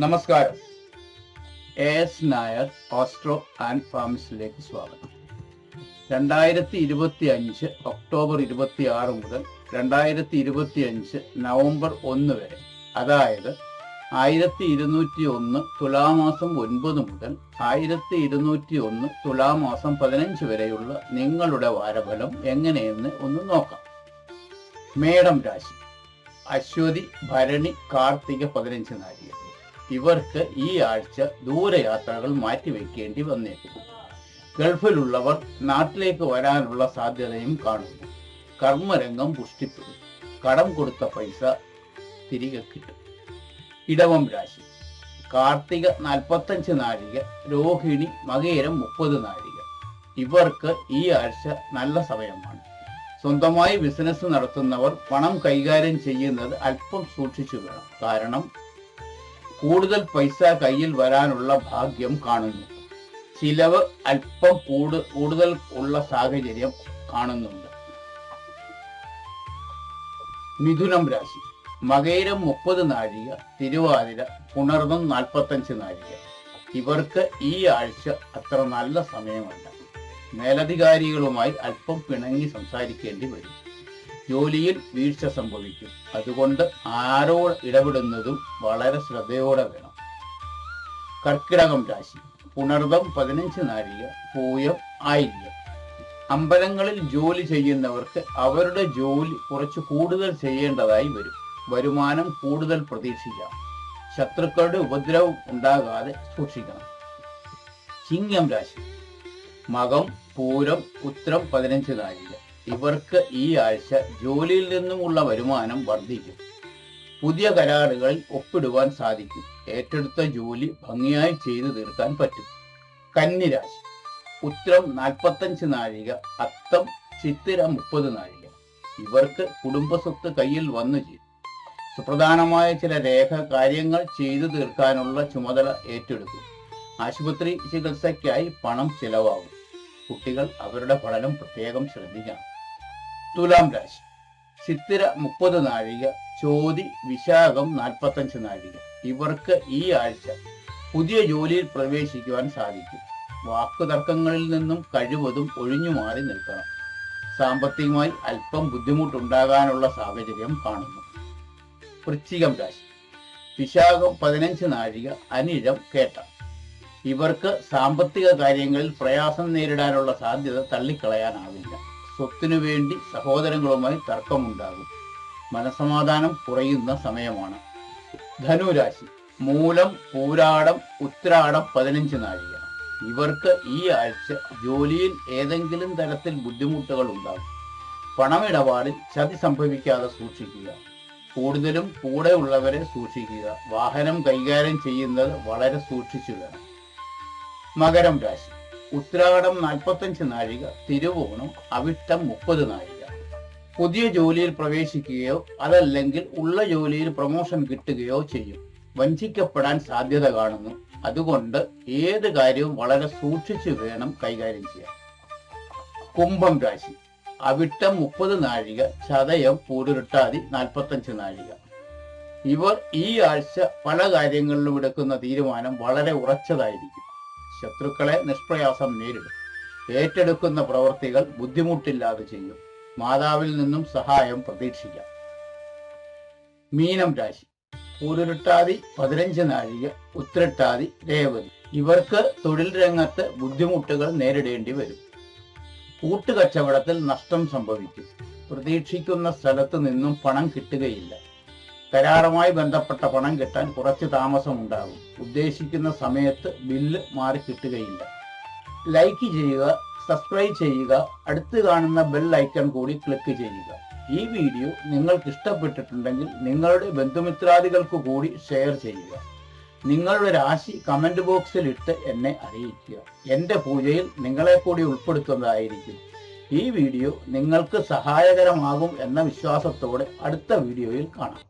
നമസ്കാരം. S Nair Austro and ഫാമിസിലേക്ക് സ്വാഗതം. 2025 October 26 മുതൽ 2025 നവംബർ 1 വരെ, അതായത് 1201 തുലാമാസം 9 മുതൽ 1201 തുലാമാസം 15 വരെയുള്ള നിങ്ങളുടെ വാരഫലം എങ്ങനെയെന്ന് ഒന്ന് നോക്കാം. മേടം രാശി. അശ്വതി, ഭരണി, കാർത്തിക 15 നാഴിക. ഇവർക്ക് ഈ ആഴ്ച ദൂരയാത്രകൾ മാറ്റിവെക്കേണ്ടി വന്നേക്കും. ഗൾഫിലുള്ളവർ നാട്ടിലേക്ക് വരാനുള്ള സാധ്യതയും കാണുന്നു. കർമ്മരംഗം പുഷ്ടിപ്പെടും. കടം കൊടുത്ത പൈസ തിരികെ കിട്ടും. ഇടവം രാശി. കാർത്തിക 45 നാഴിക, രോഹിണി, മകയിരം 30 നാഴിക. ഇവർക്ക് ഈ ആഴ്ച നല്ല സമയമാണ്. സ്വന്തമായി ബിസിനസ് നടത്തുന്നവർ പണം കൈകാര്യം ചെയ്യുന്നത് അല്പം സൂക്ഷിച്ചു വേണം. കാരണം കൂടുതൽ പൈസ കയ്യിൽ വരാനുള്ള ഭാഗ്യം കാണുന്നു. ചിലവ് അല്പം കൂടുതൽ ഉള്ള സാഹചര്യം കാണുന്നുണ്ട്. മിഥുനം രാശി. മകയിരം 30 നാഴിക, തിരുവാതിര, പുണർന്നം 45 നാഴിക. ഇവർക്ക് ഈ ആഴ്ച അത്ര നല്ല സമയമല്ല. മേലധികാരികളുമായി അല്പം പിണങ്ങി സംസാരിക്കേണ്ടി വരും. ജോലിയിൽ വീഴ്ച സംഭവിക്കും. അതുകൊണ്ട് ആരോട് ഇടപെടുന്നതും വളരെ ശ്രദ്ധയോടെ വേണം. കർക്കിടകം രാശി. പുണർദം 15 നാഴിക, പൂയം, ആയില്യം. അമ്പലങ്ങളിൽ ജോലി ചെയ്യുന്നവർക്ക് അവരുടെ ജോലി കുറച്ച് കൂടുതൽ ചെയ്യേണ്ടതായി വരും. വരുമാനം കൂടുതൽ പ്രതീക്ഷിക്കാം. ശത്രുക്കളുടെ ഉപദ്രവം ഉണ്ടാകാതെ സൂക്ഷിക്കണം. ചിങ്ങം രാശി. മകം, പൂരം, ഉത്രം 15 നാഴിക. ഇവർക്ക് ഈ ആഴ്ച ജോലിയിൽ നിന്നുമുള്ള വരുമാനം വർദ്ധിക്കും. പുതിയ കരാറുകളിൽ ഒപ്പിടുവാൻ സാധിക്കും. ഏറ്റെടുത്ത ജോലി ഭംഗിയായി ചെയ്തു തീർക്കാൻ പറ്റും. കന്നിരാശി. ഉത്രം 45 നാഴിക, അത്തം, ചിത്തിര 30 നാഴിക. ഇവർക്ക് കുടുംബസ്വത്ത് കയ്യിൽ വന്നു ചേരും. സുപ്രധാനമായ ചില കാര്യങ്ങൾ ചെയ്തു തീർക്കാനുള്ള ചുമതല ഏറ്റെടുക്കും. ആശുപത്രി ചികിത്സയ്ക്കായി പണം ചിലവാകും. കുട്ടികൾ അവരുടെ പഠനം പ്രത്യേകം ശ്രദ്ധിക്കണം. തുലാം രാശി. ചിത്തിര 30 നാഴിക, ചോതി, വിശാഖം 45 നാഴിക. ഇവർക്ക് ഈ ആഴ്ച പുതിയ ജോലിയിൽ പ്രവേശിക്കുവാൻ സാധിക്കും. വാക്കുതർക്കങ്ങളിൽ നിന്നും കഴിവതും ഒഴിഞ്ഞു മാറി നിൽക്കണം. സാമ്പത്തികമായി അല്പം ബുദ്ധിമുട്ടുണ്ടാകാനുള്ള സാഹചര്യം കാണുന്നു. വൃശ്ചികം രാശി. വിശാഖം 15 നാഴിക, അനിഴം, കേട്ട. ഇവർക്ക് സാമ്പത്തിക കാര്യങ്ങളിൽ പ്രയാസം നേരിടാനുള്ള സാധ്യത തള്ളിക്കളയാനാവില്ല. സ്വത്തിനു വേണ്ടി സഹോദരങ്ങളുമായി തർക്കമുണ്ടാകും. മനസമാധാനം കുറയുന്ന സമയമാണ്. ധനുരാശി. മൂലം, പൂരാടം, ഉത്രാടം 15 നാഴിക. ഇവർക്ക് ഈ ആഴ്ച ജോലിയിൽ ഏതെങ്കിലും തരത്തിൽ ബുദ്ധിമുട്ടുകൾ ഉണ്ടാകും. പണമിടപാടിൽ ചതി സംഭവിക്കാതെ സൂക്ഷിക്കുക. കൂടുതലും കൂടെ ഉള്ളവരെ സൂക്ഷിക്കുക. വാഹനം കൈകാര്യം ചെയ്യുന്നത് വളരെ സൂക്ഷിച്ചു വേണം. മകരം രാശി. ഉത്രാടം 45 നാഴിക, തിരുവോണം, അവിട്ടം 30 നാഴിക. പുതിയ ജോലിയിൽ പ്രവേശിക്കുകയോ അതല്ലെങ്കിൽ ഉള്ള ജോലിയിൽ പ്രമോഷൻ കിട്ടുകയോ ചെയ്യും. വഞ്ചിക്കപ്പെടാൻ സാധ്യത കാണുന്നു. അതുകൊണ്ട് ഏത് കാര്യവും വളരെ സൂക്ഷിച്ചു വേണം കൈകാര്യം ചെയ്യാൻ. കുംഭം രാശി. അവിട്ടം 30 നാഴിക, ചതയം, പൂരുരുട്ടാതി 45 നാഴിക. ഇവർ ഈ ആഴ്ച പല കാര്യങ്ങളിലും എടുക്കുന്ന തീരുമാനം വളരെ ഉറച്ചതായിരിക്കും. ശത്രുക്കളെ നിഷ്പ്രയാസം നേരിടും. ഏറ്റെടുക്കുന്ന പ്രവൃത്തികൾ ബുദ്ധിമുട്ടില്ലാതെ ചെയ്യും. മാതാവിൽ നിന്നും സഹായം പ്രതീക്ഷിക്കാം. മീനം രാശി. പൂരുരുട്ടാതി 15 നാഴിക, ഉത്രട്ടാതി, രേവതി. ഇവർക്ക് തൊഴിൽ രംഗത്ത് ബുദ്ധിമുട്ടുകൾ നേരിടേണ്ടി വരും. കൂട്ടുകച്ചവടത്തിൽ നഷ്ടം സംഭവിക്കും. പ്രതീക്ഷിക്കുന്ന സ്ഥലത്ത് നിന്നും പണം കിട്ടുകയില്ല. കരാറുമായി ബന്ധപ്പെട്ട പണം കിട്ടാൻ കുറച്ച് താമസമുണ്ടാകും. ഉദ്ദേശിക്കുന്ന സമയത്ത് ബില്ല് മാറി കിട്ടുകയില്ല. ലൈക്ക് ചെയ്യുക, സബ്സ്ക്രൈബ് ചെയ്യുക, അടുത്ത് കാണുന്ന ബെൽ ഐക്കൺ കൂടി ക്ലിക്ക് ചെയ്യുക. ഈ വീഡിയോ നിങ്ങൾക്ക് ഇഷ്ടപ്പെട്ടിട്ടുണ്ടെങ്കിൽ നിങ്ങളുടെ ബന്ധുമിത്രാദികൾക്ക് കൂടി ഷെയർ ചെയ്യുക. നിങ്ങളുടെ രാശി കമന്റ് ബോക്സിൽ ഇട്ട് എന്നെ അറിയിക്കുക. എൻ്റെ പൂജയിൽ നിങ്ങളെ കൂടി ഉൾപ്പെടുത്തുന്നതായിരിക്കും. ഈ വീഡിയോ നിങ്ങൾക്ക് സഹായകരമാകും എന്ന വിശ്വാസത്തോടെ അടുത്ത വീഡിയോയിൽ കാണാം.